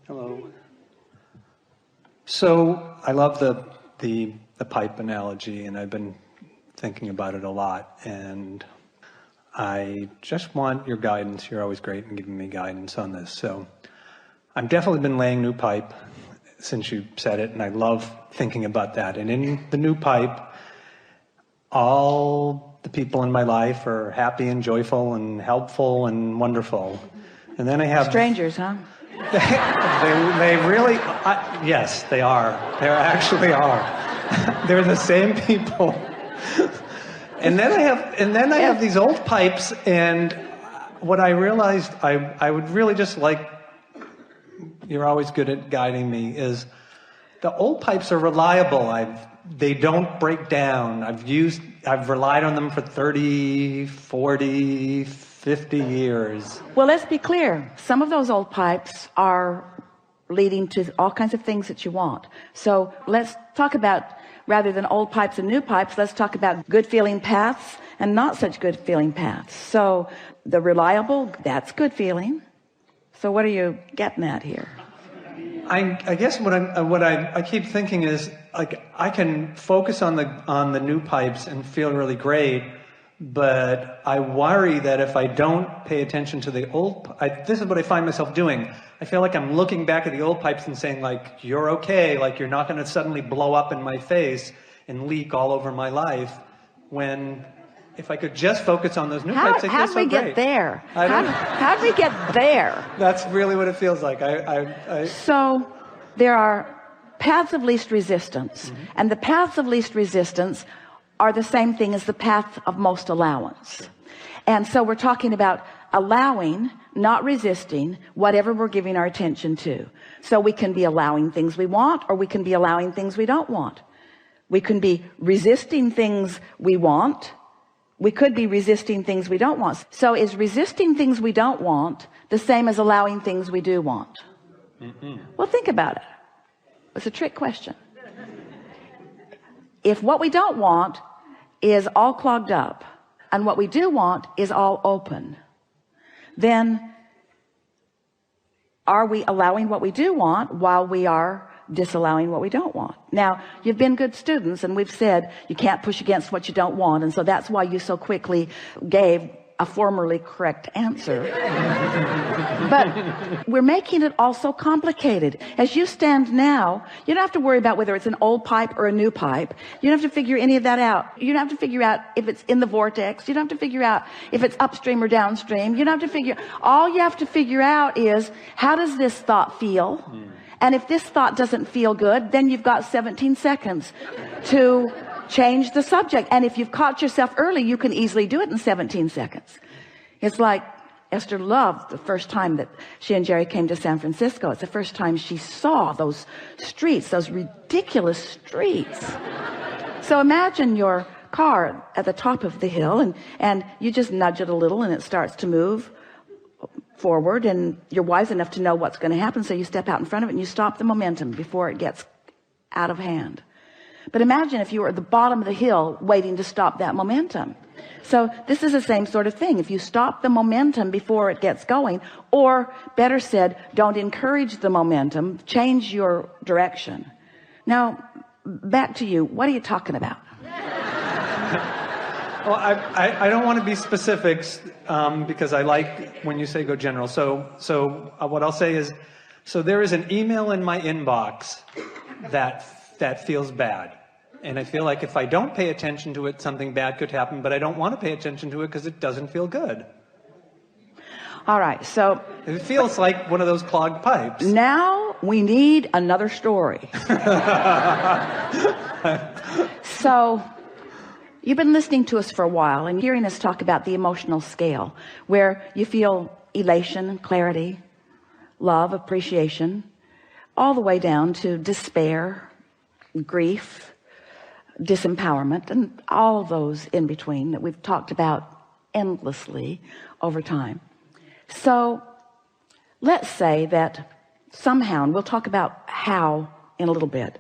Hello. So I love the pipe analogy, and I've been thinking about it a lot, and I just want your guidance. You're always great in giving me guidance on this. So I've definitely been laying new pipe since you said it, and I love thinking about that. And in the new pipe, all the people in my life are happy and joyful and helpful and wonderful. And then I have... Strangers, huh? They really... yes, they are. They actually are. They're the same people. And then I have these old pipes, and what I realized I would really just like... You're always good at guiding me, is the old pipes are reliable. They don't break down. I've relied on them for 30, 40, 50 years. Well, let's be clear. Some of those old pipes are leading to all kinds of things that you want. So let's talk about, rather than old pipes and new pipes, let's talk about good feeling paths and not such good feeling paths. So the reliable, that's good feeling. So what are you getting at here? I guess what I keep thinking is, like, I can focus on the new pipes and feel really great, but I worry that if I don't pay attention to the old, this is what I find myself doing. I feel like I'm looking back at the old pipes and saying, like, you're okay, like you're not going to suddenly blow up in my face and leak all over my life, when if I could just focus on those new pipes, it feels so great. How'd we get there? How'd we get there? That's really what it feels like. So there are paths of least resistance, and the paths of least resistance are the same thing as the path of most allowance. And so we're talking about allowing, not resisting, whatever we're giving our attention to. So we can be allowing things we want, or we can be allowing things we don't want. We can be resisting things we want. We could be resisting things we don't want. So is resisting things we don't want the same as allowing things we do want? Well, think about it. It's a trick question. If what we don't want is all clogged up and what we do want is all open, then are we allowing what we do want while we are disallowing what we don't want? Now, you've been good students, and we've said you can't push against what you don't want, and so that's why you so quickly gave a formerly correct answer. But we're making it all so complicated. As you stand now, you don't have to worry about whether it's an old pipe or a new pipe. You don't have to figure any of that out. You don't have to figure out if it's in the vortex. You don't have to figure out if it's upstream or downstream. You don't have to figure, all you have to figure out is, how does this thought feel? And if this thought doesn't feel good, then you've got 17 seconds to change the subject. And if you've caught yourself early, you can easily do it in 17 seconds. It's like Esther loved the first time that she and Jerry came to San Francisco. It's the first time she saw those streets, those ridiculous streets. So imagine your car at the top of the hill, and you just nudge it a little and it starts to move forward, and you're wise enough to know what's going to happen, so you step out in front of it and you stop the momentum before it gets out of hand. But imagine if you were at the bottom of the hill waiting to stop that momentum. So this is the same sort of thing. If you stop the momentum before it gets going, or better said, don't encourage the momentum, change your direction. Now, back to you. What are you talking about? Well, I don't want to be specifics, because I like when you say go general. So what I'll say is, so there is an email in my inbox that feels bad. And I feel like if I don't pay attention to it, something bad could happen, but I don't want to pay attention to it because it doesn't feel good. All right, so it feels like one of those clogged pipes. Now we need another story. So you've been listening to us for a while and hearing us talk about the emotional scale, where you feel elation, clarity, love, appreciation, all the way down to despair, grief, disempowerment, and all those in between that we've talked about endlessly over time. So let's say that somehow, and we'll talk about how in a little bit,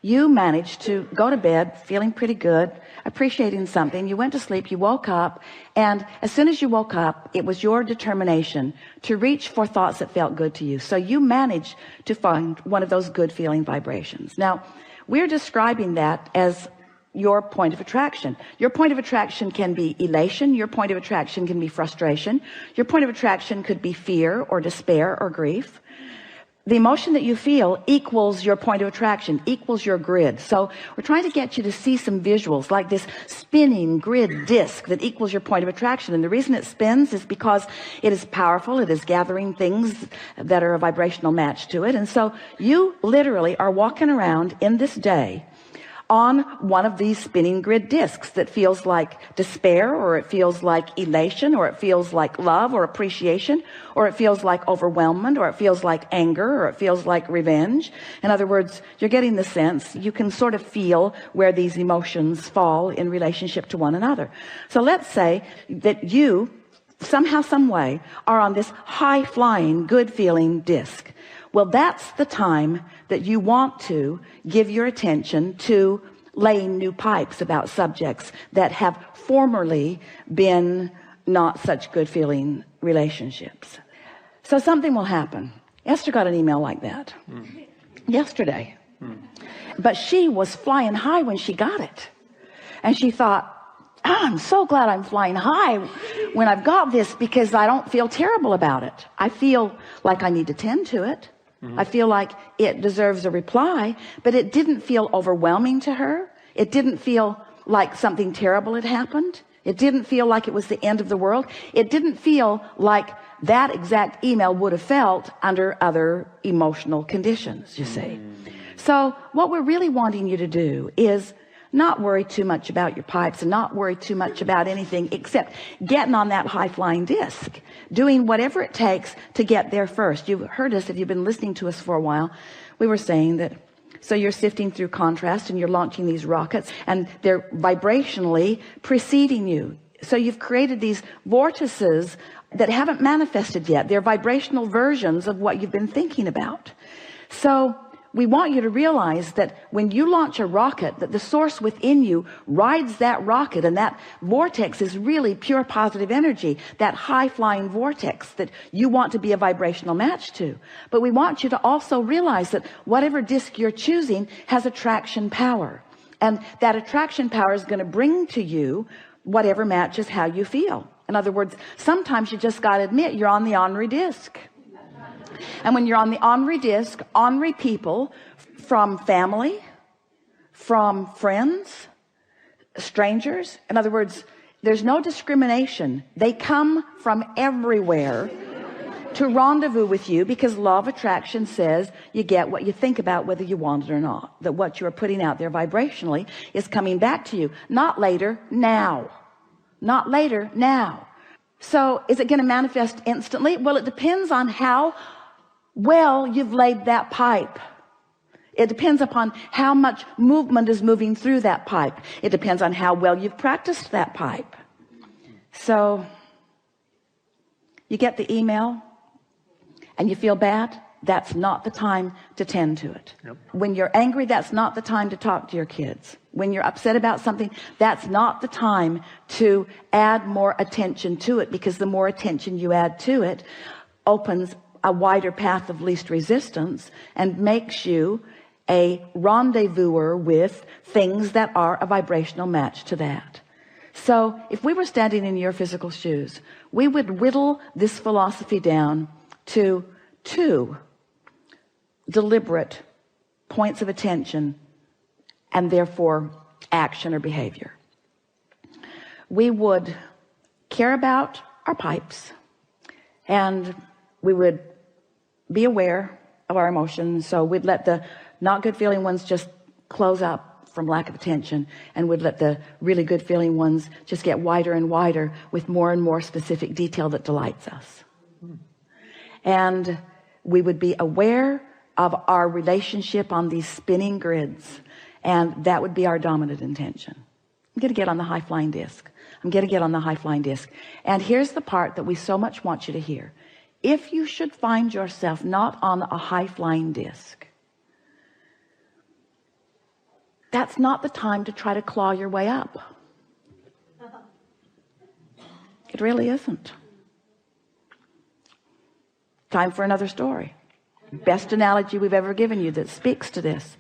you managed to go to bed feeling pretty good, appreciating something. You went to sleep, you woke up, and as soon as you woke up, it was your determination to reach for thoughts that felt good to you. So you managed to find one of those good feeling vibrations. Now, we're describing that as your point of attraction. Your point of attraction can be elation. Your point of attraction can be frustration. Your point of attraction could be fear or despair or grief. The emotion that you feel equals your point of attraction, equals your grid. So we're trying to get you to see some visuals like this spinning grid disc that equals your point of attraction. And the reason it spins is because it is powerful. It is gathering things that are a vibrational match to it. And so you literally are walking around in this day on one of these spinning grid discs that feels like despair, or it feels like elation, or it feels like love or appreciation, or it feels like overwhelmment, or it feels like anger, or it feels like revenge. In other words, you're getting the sense. You can sort of feel where these emotions fall in relationship to one another. So let's say that you somehow, some way are on this high flying, good feeling disc. Well, that's the time that you want to give your attention to laying new pipes about subjects that have formerly been not such good feeling relationships. So something will happen. Esther got an email like that yesterday, but she was flying high when she got it. And she thought, I'm so glad I'm flying high when I've got this, because I don't feel terrible about it. I feel like I need to tend to it. I feel like it deserves a reply, but it didn't feel overwhelming to her. It didn't feel like something terrible had happened. It didn't feel like it was the end of the world. It didn't feel like that exact email would have felt under other emotional conditions, you see. So what we're really wanting you to do is not worry too much about your pipes and not worry too much about anything except getting on that high-flying disc, doing whatever it takes to get there first. You've heard us, if you've been listening to us for a while, we were saying that, so you're sifting through contrast and you're launching these rockets and they're vibrationally preceding you. So you've created these vortices that haven't manifested yet. They're vibrational versions of what you've been thinking about. So we want you to realize that when you launch a rocket, that the source within you rides that rocket, and that vortex is really pure positive energy, that high-flying vortex that you want to be a vibrational match to. But we want you to also realize that whatever disc you're choosing has attraction power, and that attraction power is going to bring to you whatever matches how you feel. In other words, sometimes you just got to admit you're on the ornery disc. And when you're on the ornery disc, ornery people from family, from friends, strangers, in other words, there's no discrimination. They come from everywhere to rendezvous with you, because law of attraction says you get what you think about, whether you want it or not. That what you are putting out there vibrationally is coming back to you. Not later, now. Not later, now. So is it going to manifest instantly? Well, it depends on how well you've laid that pipe. It depends upon how much movement is moving through that pipe. It depends on how well you've practiced that pipe. So you get the email and you feel bad. That's not the time to tend to it. Yep. When you're angry, that's not the time to talk to your kids. When you're upset about something, that's not the time to add more attention to it, because the more attention you add to it opens a wider path of least resistance and makes you a rendezvouser with things that are a vibrational match to that. So if we were standing in your physical shoes, we would whittle this philosophy down to 2 deliberate points of attention and therefore action or behavior. We would care about our pipes, and we would be aware of our emotions. So we'd let the not good feeling ones just close up from lack of attention, and we'd let the really good feeling ones just get wider and wider with more and more specific detail that delights us. And we would be aware of our relationship on these spinning grids, and that would be our dominant intention. I'm going to get on the high-flying disc. I'm going to get on the high-flying disc. And here's the part that we so much want you to hear. If you should find yourself not on a high-flying disc, that's not the time to try to claw your way up. It really isn't. Time for another story. Best analogy we've ever given you that speaks to this.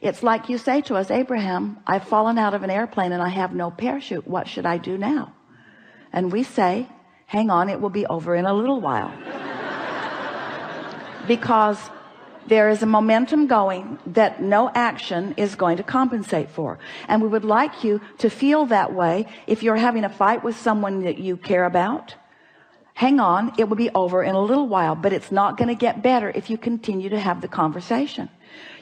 It's like you say to us, Abraham, I've fallen out of an airplane and I have no parachute. What should I do now? And we say, hang on, it will be over in a little while. Because there is a momentum going that no action is going to compensate for. And we would like you to feel that way. If you're having a fight with someone that you care about, hang on, it will be over in a little while, but it's not going to get better if you continue to have the conversation.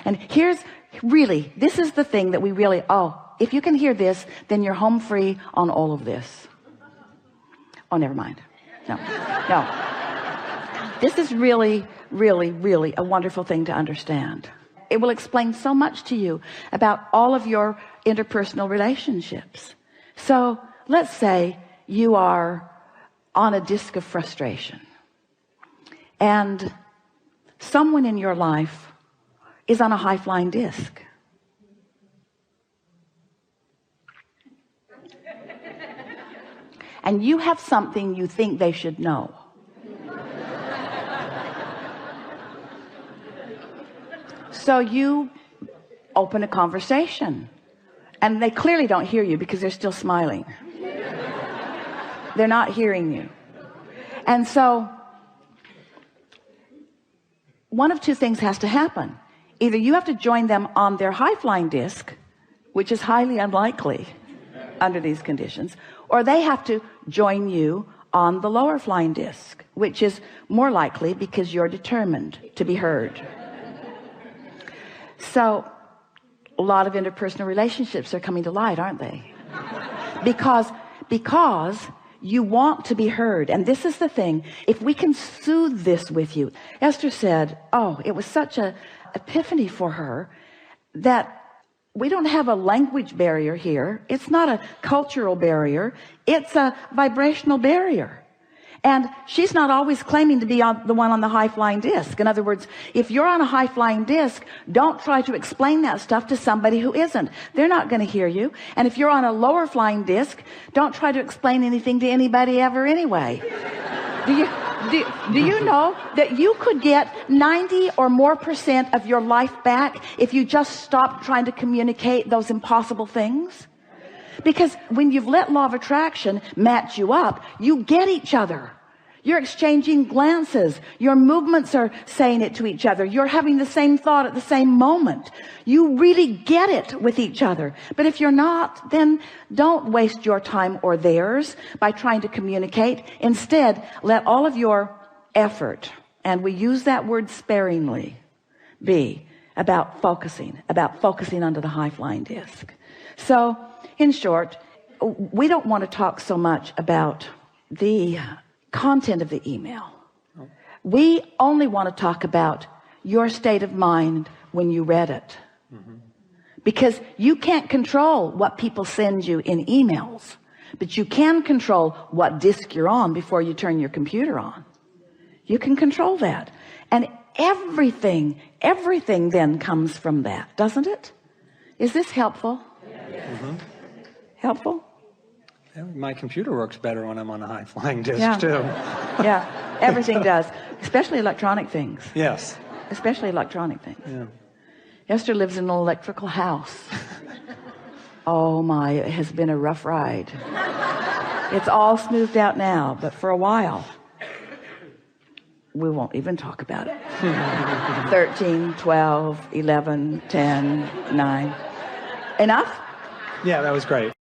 And here's really, this is the thing that we really, if you can hear this, then you're home free on all of this. Oh, never mind. No. This is really, really, really a wonderful thing to understand. It will explain so much to you about all of your interpersonal relationships. So let's say you are on a disc of frustration and someone in your life is on a high-flying disc. And you have something you think they should know. So you open a conversation and they clearly don't hear you because they're still smiling. They're not hearing you. And so one of two things has to happen. Either you have to join them on their high-flying disc, which is highly unlikely under these conditions, or they have to join you on the lower flying disc, which is more likely because you're determined to be heard. So a lot of interpersonal relationships are coming to light, aren't they? Because you want to be heard. And this is the thing, if we can soothe this with you. Esther said, it was such a epiphany for her that we don't have a language barrier here. It's not a cultural barrier. It's a vibrational barrier. And she's not always claiming to be the one on the high-flying disc. In other words, if you're on a high-flying disc, don't try to explain that stuff to somebody who isn't. They're not going to hear you. And if you're on a lower-flying disc, don't try to explain anything to anybody ever anyway. Do you know that you could get 90 or more % of your life back if you just stopped trying to communicate those impossible things? Because when you've let law of attraction match you up, you get each other. You're exchanging glances. Your movements are saying it to each other. You're having the same thought at the same moment. You really get it with each other. But if you're not, then don't waste your time or theirs by trying to communicate. Instead, let all of your effort, and we use that word sparingly, be about focusing onto the high-flying disc. So, in short, we don't want to talk so much about the content of the email. We only want to talk about your state of mind when you read it. Because you can't control what people send you in emails, but you can control what disc you're on before you turn your computer on. You can control that. And everything then comes from that, doesn't it? Is this helpful? Helpful? My computer works better when I'm on a high-flying disc, too. Yeah, everything does, especially electronic things. Yes. Especially electronic things. Yeah. Esther lives in an electrical house. Oh my, it has been a rough ride. It's all smoothed out now, but for a while, we won't even talk about it. 13, 12, 11, 10, 9. Enough? Yeah, that was great.